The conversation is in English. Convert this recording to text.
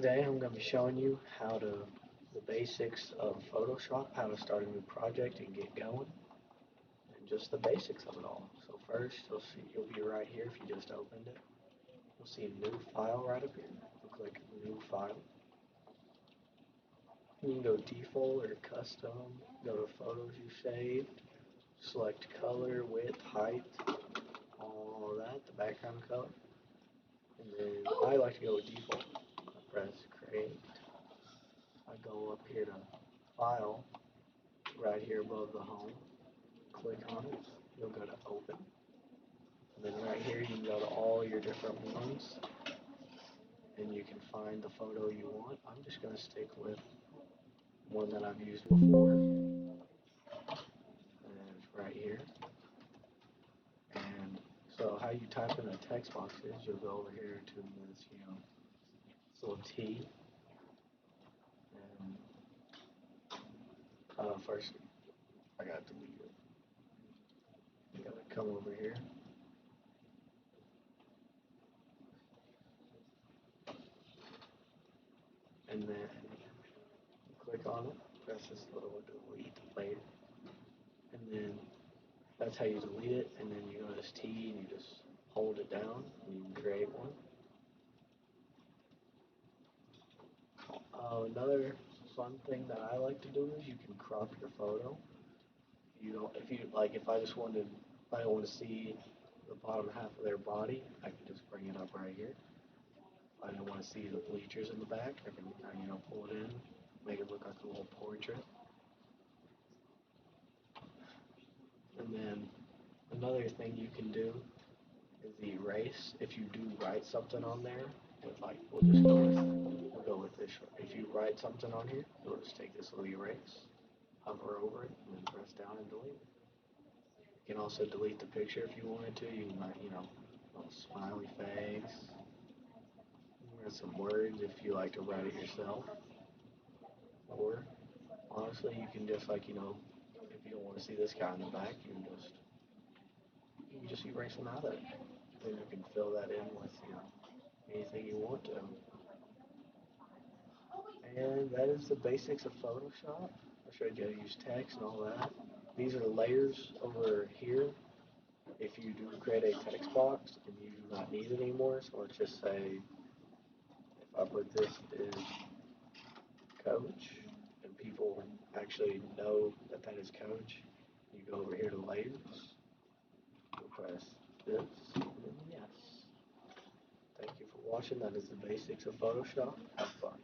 Today I'm going to be showing you the basics of Photoshop, how to start a new project and get going, and just the basics of it all. So first, you'll be right here if you just opened it. You'll see a new file right up here. You'll click new file. You can go default or custom, go to photos you saved, select color, width, height, all that, the background color. And then I like to go with default. I press create. I go up here to file, right here above the home, click on it, you'll go to open, and then right here you can go to all your different ones, and you can find the photo you want. I'm just going to stick with one that I've used before, and it's right here. And so how you type in the text box is you'll go over here to this, this little T, and first I got to delete it. You gotta come over here. And then click on it, press this little delete layer, and then that's how you delete it. And then you go to this T and you just hold it down and you can create one. Another fun thing that I like to do is you can crop your photo. If you like, if I just wanted, if I don't want to see the bottom half of their body, I can just bring it up right here. If I don't want to see the bleachers in the back, I can, pull it in, make it look like a little portrait. And then another thing you can do is the erase. If you do write something on there, like we'll go with this. If you write something on here, you'll just take this little erase, hover over it, and then press down and delete it. You can also delete the picture if you wanted to. You can write, a little smiley face. Write some words if you like to write it yourself. Or honestly, you can just if you don't want to see this guy in the back, you can just erase him out of it. Then you can fill that in with anything you want to. And that is the basics of Photoshop. I showed you how to use text and all that. These are the layers over here. If you do create a text box and you do not need it anymore, so let's just say if I put this is coach and people actually know that that is coach, you go over here to layers, you press this, and then yes. Thank you for watching. That is the basics of Photoshop. Have fun.